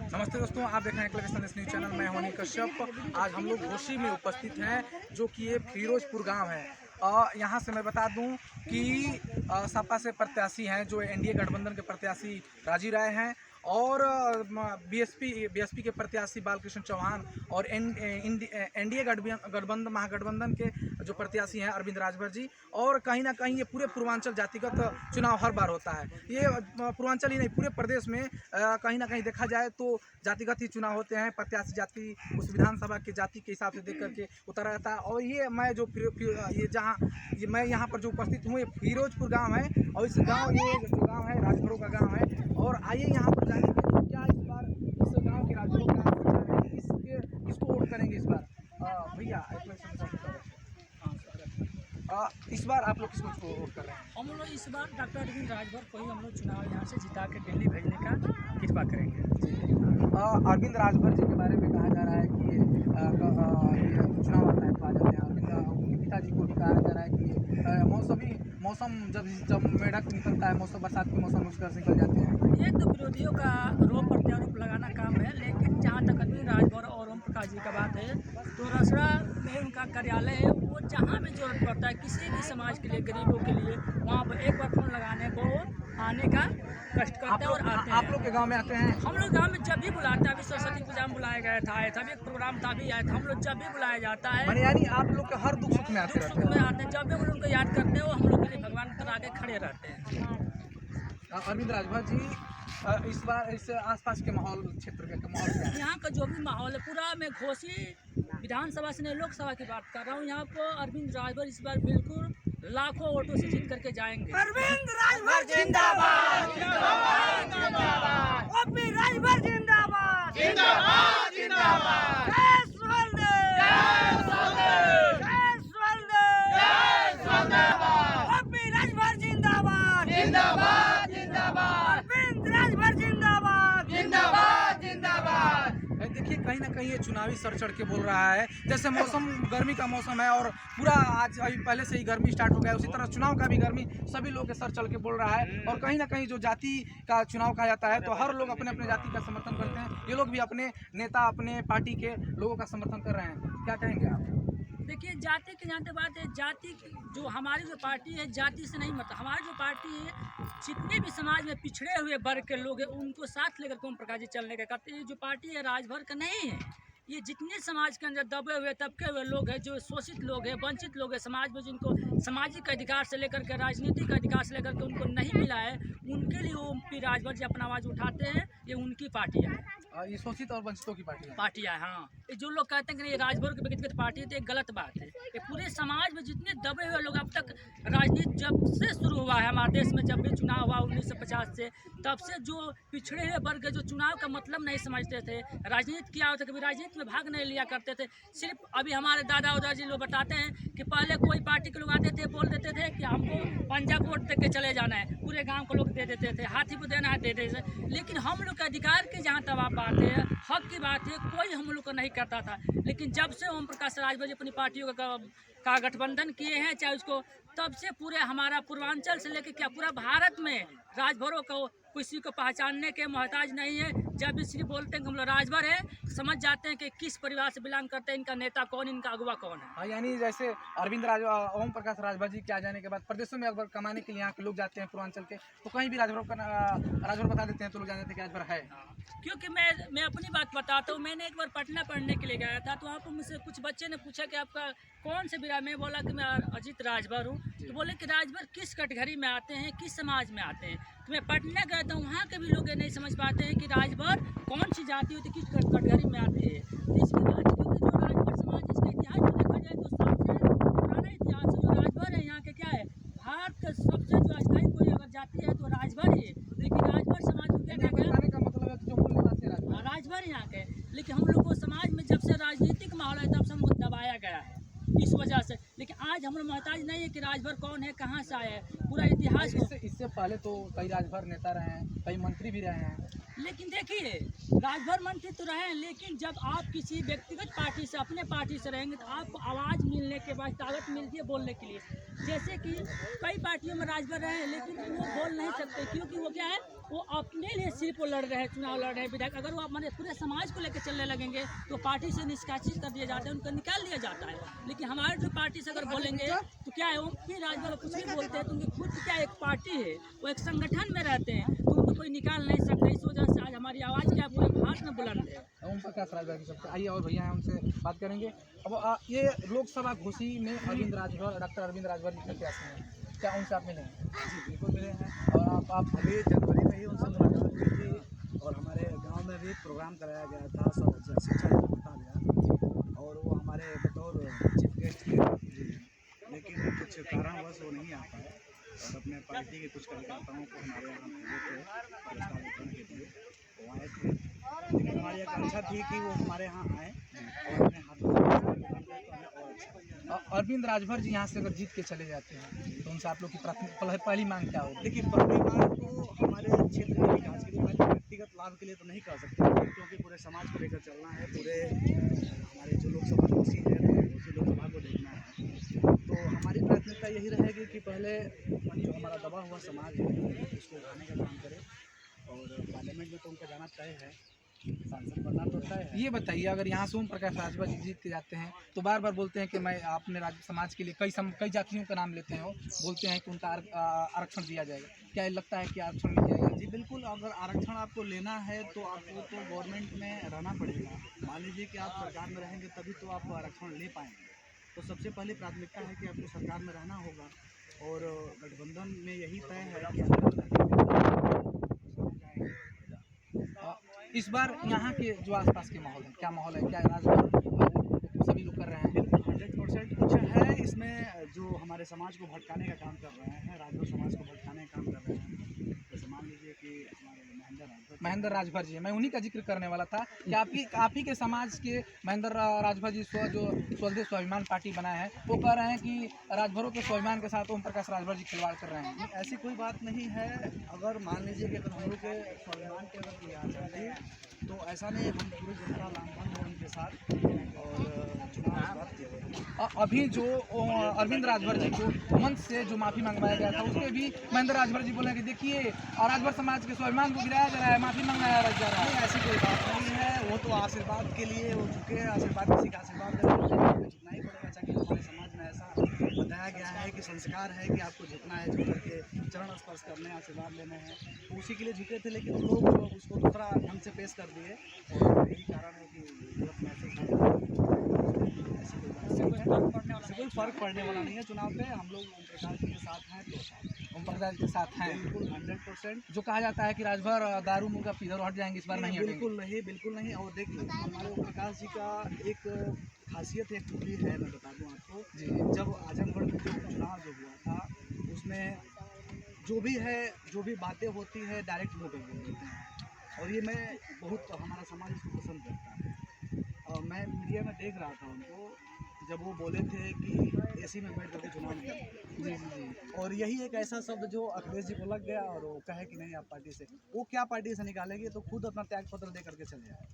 नमस्ते दोस्तों, आप देख रहे हैं एकलव्य संदेश न्यूज चैनल। मैं हूं कश्यप। आज हम लोग घोसी में उपस्थित हैं, जो कि ये फिरोजपुर गांव है। यहाँ से मैं बता दूं कि सपा से प्रत्याशी हैं जो एनडीए गठबंधन के प्रत्याशी राजी राय हैं, और बीएसपी के प्रत्याशी बालकृष्ण चौहान, और एनडीए गठबंधन महागठबंधन के जो प्रत्याशी हैं अरविंद राजभर जी। और कहीं ना कहीं ये पूरे पूर्वांचल जातिगत चुनाव हर बार होता है। ये पूर्वांचल ही नहीं, पूरे प्रदेश में कहीं ना कहीं देखा जाए तो जातिगत ही चुनाव होते हैं। प्रत्याशी जाति उस विधानसभा के जाति के हिसाब से देख करके उतरा रहता है। और ये मैं जो मैं यहाँ पर जो उपस्थित हूँ, ये फिरोजपुर गाँव है, और इस गाँव ये जो गाँव है राजभरों का गाँव है। और आइए यहाँ पर जाने के क्या इस बार इस गाँव के राजभरों का विचार है, किसको वोट करेंगे इस बार। भैया इस बार आप लोग किसको वोट कर रहे हैं? हम लोग इस बार डॉक्टर अरविंद राजभर को ही हम लोग चुनाव यहाँ से जिता के दिल्ली भेजने का कृपा करेंगे। अरविंद राजभर जी के बारे में कहा जा रहा है कि ये चुनाव आता है तो आ जाते हैं। उनके पिताजी को भी कहा जा रहा है कि मौसम जब मेढक निकलता है, मौसम बरसात के मौसम उस तरह से निकल जाते हैं। ये तो विरोधियों का आरोप प्रत्यारोप लगाना काम है, लेकिन जहाँ तक अरविंद राजभर और ओम प्रकाश जी का बात है तो रसड़ा में उनका कार्यालय है। वो जहाँ भी जरूरत पड़ता है किसी भी समाज के लिए, गरीबों के लिए, वहाँ पर एक बार फोन लगाने को आने का कष्ट करते हैं और आते हैं। आप लोग के गांव में आते हैं? हम लोग गांव में जब भी बुलाते हैं, अभी सरस्वती पूजा में बुलाया गया था, तभी एक प्रोग्राम था भी आया था। हम लोग जब भी बुलाया जाता है, यानी आप लोग के हर दुख सुख में आते हैं। जब भी हम लोग उनको याद करते हैं, वो हम लोग के लिए भगवान पर आगे खड़े रहते हैं। अरविंद राजभर जी, इस बार इस आसपास के माहौल, क्षेत्र के माहौल क्या है? यहाँ का जो भी माहौल है पूरा, मैं घोसी विधानसभा से नहीं लोकसभा की बात कर रहा हूँ। यहाँ पर अरविंद राजभर इस बार बिल्कुल लाखों वोटों से जीत करके जाएंगे। अरविंद राजभर जिंदाबाद, जिंदाबाद, जिंदाबाद। ओपी राजभर जिंदाबाद, जिंदाबाद, जिंदाबाद। जय स्वदेश, जय स्वदेश, जय स्वदेश, जय स्वदेश। ओपी राजभर जिंदाबाद, जिंदाबाद, जिंदाबाद। अरविंद राजभर जिंदाबाद, जिंदाबाद, जिंदाबाद। देखिए, कहीं ना कहीं ये चुनावी सर चढ़ के बोल रहा है। जैसे मौसम गर्मी का मौसम है और पूरा आज अभी पहले से ही गर्मी स्टार्ट हो गया है, उसी तरह चुनाव का भी गर्मी सभी लोग के सर चढ़ के बोल रहा है। और कहीं ना कहीं जो जाति का चुनाव कहा जाता है तो हर लोग अपने अपने जाति का समर्थन करते हैं। ये लोग भी अपने नेता, अपने पार्टी के लोगों का समर्थन कर रहे हैं। क्या कहेंगे आप? देखिए, जाति की जहाँ तक बात है, जाति जो हमारी जो पार्टी है जाति से नहीं, मतलब हमारी जो पार्टी है जितने भी समाज में पिछड़े हुए वर्ग के लोग हैं उनको साथ लेकर ओम प्रकाश जी चलने का करते हैं। ये जो पार्टी है राजभर का नहीं है, ये जितने समाज के अंदर दबे हुए तबके हुए लोग हैं, जो शोषित लोग हैं, वंचित लोग हैं, समाज में जिनको सामाजिक अधिकार से लेकर के राजनीतिक अधिकार से लेकर के उनको नहीं मिला है, उनके लिए ओम पी राजभर जी अपना आवाज़ उठाते हैं। ये उनकी पार्टियाँ हैं, ये शोषित और वंचितों की पार्टियाँ। हाँ, ये जो लोग कहते हैं कि ये राजभर की व्यक्तिगत पार्टी है, तो ये गलत बात है। ये पूरे समाज में जितने दबे हुए लोग, अब तक राजनीति जब से शुरू हुआ है हमारे देश में, जब भी चुनाव हुआ 1950 से, तब से जो पिछड़े हुए वर्ग जो चुनाव का मतलब नहीं समझते थे, राजनीति क्या होता है, कभी राजनीति में भाग नहीं लिया करते थे। सिर्फ अभी हमारे दादा दादाजी लोग बताते हैं कि पहले कोई पार्टी के लोग आते थे, बोल देते थे कि हमको पंजाब वोट दे के चले जाना है, पूरे गाँव को लोग दे देते थे, हाथी को देना है दे देते थे। लेकिन हम लोग के अधिकार की जहाँ तक बात है, हक की बात है, कोई हम लोग को नहीं करता था। लेकिन जब से ओम प्रकाश राजभर जी अपनी पार्टियों का गठबंधन किए हैं, चाहे उसको, तब से पूरे हमारा पूर्वांचल से लेकर क्या पूरा भारत में राजभरों को किसी को पहचानने के मोहताज नहीं है। जब भी सिर्फ बोलते हैं कि हम लोग राजभर है, समझ जाते हैं कि किस परिवार से बिलोंग करते हैं, इनका नेता कौन, इनका अगुवा कौन है। हाँ, यानी जैसे ओम प्रकाश राजभर जी के आ जाने के बाद प्रदेशों में अगर कमाने के लिए यहाँ के लोग जाते हैं पूर्वांचल के, तो कहीं भी राजभर बता देते हैं तो लोग जान जाते हैं कि राजभर है। क्योंकि मैं अपनी बात बताता हूँ। मैंने एक बार पटना पढ़ने के लिए गया था, तो वहाँ पर मुझसे कुछ बच्चे ने पूछा कि आपका कौन से बिरा, मैं बोला कि मैं अजीत राजभर हूँ। तो बोले कि राजभर किस कैटेगरी में आते हैं, किस समाज में आते हैं। तो मैं पटना गया था, वहाँ के भी लोग ये नहीं समझ पाते हैं कि राजभर कौन सी जाति होती है, किस कैटेगरी में आते हैं। तो इसके बाद क्योंकि जो राजभर समाज, इसका इतिहास में देखा जाए तो सबसे पुराना इतिहास है। जो राजभर है यहाँ के क्या है, भारत का सबसे जो अस्थायी कोई अगर जाति है तो राजभर ही है। लेकिन राजभर समाज को क्या कहा गया, राजभर यहाँ के। लेकिन हम लोग को समाज में जब से राजनीतिक माहौल है तब से हमको दबाया गया है इस वजह से। लेकिन आज हम लोग मोहताज नहीं है कि राजभर कौन है, कहाँ से आए हैं। पूरा इतिहास को। इससे पहले तो कई राजभर नेता रहे हैं, कई मंत्री भी रहे हैं। लेकिन देखिए, राजभर मंत्री तो रहे हैं, लेकिन जब आप किसी व्यक्तिगत पार्टी से, अपने पार्टी से रहेंगे तो आपको आवाज़ मिलने के बाद ताकत मिलती है बोलने के लिए। जैसे कि कई पार्टियों में राजभर रहे हैं, लेकिन वो बोल नहीं सकते, क्योंकि वो क्या है, वो अपने लिए सिर्फ वो लड़ रहे हैं, चुनाव लड़ रहे हैं विधायक। अगर वो हमारे पूरे समाज को लेकर चलने लगेंगे तो पार्टी से निष्कासित कर दिया जाता है, उनको निकाल दिया जाता है। लेकिन हमारे जो पार्टी से अगर बोलेंगे तो क्या है, वो फिर राजभर कुछ भी बोलते हैं तो उनकी खुद क्या एक पार्टी है, वो एक संगठन में रहते हैं, तो उनको कोई निकाल नहीं सकता। इस वजह से आज हमारी आवाज़ क्या है, पूरे भारत में बुलंद है। ओम प्रकाश राजभर की सबसे आइए और भैया हैं, उनसे बात करेंगे। अब ये लोकसभा घोषी में अरविंद राजभर, डॉक्टर अरविंद राजभर जी प्रत्याशी हैं, क्या उनसे आप मिले हैं? जी बिल्कुल मिले हैं। और आप अभी जनवरी में ही उनसे मुलाकात हुई थी और हमारे गांव में भी एक प्रोग्राम कराया गया था, सब शिक्षा रखा गया और वो हमारे बतौर चीफ गेस्ट थे। लेकिन कुछ कारणवश वो नहीं आ पाए और अपने पार्टी के कुछ कार्यकर्ताओं को हमारे यहाँ भेजे थे पुरस्कार वितरण के लिए, वो आए थे। लेकिन हमारी आकांक्षा थी कि वो हमारे यहाँ आए और अपने हाथों अरविंद राजभर जी यहाँ से अगर जीत के चले जाते हैं तो उनसे आप लोग की पहली मांग क्या होगी? देखिए, पहली बात तो हमारे क्षेत्र के विकास के लिए, पहले व्यक्तिगत लाभ के लिए तो नहीं कर सकते, क्योंकि पूरे समाज को लेकर चलना है, पूरे हमारे जो लोकसभा कुर्सी है उसी लोकसभा को देखना है। तो हमारी प्राथमिकता यही रहेगी कि पहले जो हमारा दबा हुआ समाज है उसको उठाने का काम करें और पार्लियामेंट में तो उनका जाना तय है, सांसद बनना तो तय है। ये बताइए, अगर यहाँ से ओम प्रकाश राजभर जी जीत के जाते हैं तो बार बार बोलते हैं कि मैं अपने राज्य समाज के लिए कई जातियों का नाम लेते हैं, वो बोलते हैं कि उनका आरक्षण दिया जाएगा, क्या लगता है कि आरक्षण मिल जाएगा? जी बिल्कुल, अगर आरक्षण आपको लेना है तो आपको तो गवर्नमेंट में रहना पड़ेगा। मान लीजिए कि आप सरकार में रहेंगे तभी तो आप आरक्षण ले पाएंगे। तो सबसे पहली प्राथमिकता है कि आपको सरकार में रहना होगा और गठबंधन में यही तय है कि इस बार यहाँ के जो आसपास के माहौल है, क्या माहौल है, क्या राजभर सभी लोग कर रहे हैं? 100% कुछ है इसमें जो हमारे समाज को भटकाने का काम कर रहे हैं, राजभर समाज को भटकाने का काम कर रहे हैं। जैसे मान लीजिए कि हमारे महेंद्र राजभर जी, मैं उन्हीं का जिक्र करने वाला था कि आप ही के समाज के महेंद्र राजभर जी जो स्वदेश स्वाभिमान पार्टी बनाए हैं, वो कह रहे हैं कि राजभरों के स्वाभिमान के साथ ओम प्रकाश राजभर जी खिलवाड़ कर रहे हैं। ऐसी कोई बात नहीं है। अगर मान लीजिए कि अगर हम लोग के स्वाभिमान की अगर कोई आ जाती तो ऐसा नहीं, हम पूरी जनता लामबंद है उनके साथ और चुनाव बात की। अभी जो अरविंद राजभर जी को मंच से जो माफ़ी मंगवाया गया था, उसमें भी महेंद्र राजभर जी बोले कि देखिए राजभर समाज के स्वाभिमान को गिराया जा रहा है, माफ़ी मंगाया जा रहा है। ऐसी कोई बात नहीं है, वो तो आशीर्वाद के लिए वो झुके, आशीर्वाद किसी का आशीर्वाद झुकना ही पड़ेगा। चाहे हमारे समाज में ऐसा बताया गया है कि संस्कार है कि आपको झुकना है, झुक करके चरण स्पर्श करने, आशीर्वाद लेने हैं, तो उसी के लिए झुके थे। लेकिन लोग उसको दूसरा ढंग से पेश कर दिए और यही कारण है कि कोई फर्क पड़ने वाला नहीं है चुनाव पे। हम लोग ओम प्रकाश जी के साथ हैं, तो ओम प्रकाश जी के साथ हैं बिल्कुल 100%। जो कहा जाता है कि राजभर दारू मुर्गा पीधर हट जाएंगे, इस बार नहीं हटेंगे। बिल्कुल नहीं, बिल्कुल नहीं। और देखिए, हमारे ओम प्रकाश जी का एक खासियत एक खूबी है, मैं बता दूं आपको। जब आजमगढ़ में जो चुनाव जो हुआ था उसमें जो भी बातें होती है डायरेक्ट मुँह पे बोल देते हैं और ये मैं बहुत, हमारा समाज इसको पसंद करता है। और मैं मीडिया में देख रहा था उनको जब वो बोले थे कि एसी में बैठ करके चुनाव जी। और यही एक ऐसा शब्द जो अखिलेश जी को लग गया और वो कहे कि नहीं आप पार्टी से, वो क्या पार्टी से निकालेंगे, तो खुद अपना त्याग पत्र दे करके चले आए।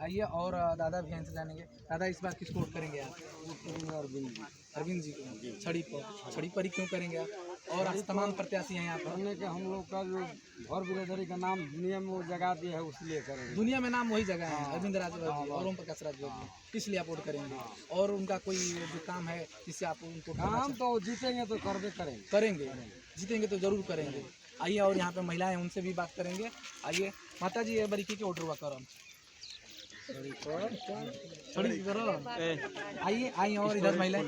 आइए और दादा भी से जानेंगे। दादा, इस बार किसको वोट करेंगे आप? अरविंद जी को। छड़ी पर ही क्यों करेंगे आप? और आज तमाम प्रत्याशी हैं यहाँ पर। कि हम लोग का जो भर बिरादरी का नाम दुनिया में वो जगह दिया है उसलिए करेंगे। दुनिया में नाम वही जगह है, अरविंद राजभर जी और ओम प्रकाश राजभर जी, इसलिए आप वोट करेंगे। और उनका कोई जो काम है जिससे आप उनको काम तो जीतेंगे तो करबे करेंगे, जीतेंगे तो जरूर करेंगे। आइए और यहाँ पे महिलाएं, उनसे भी बात करेंगे। आइए माता जी, ये बरीकी के ऑर्डर हुआ करो आइए और इधर महिलाएं।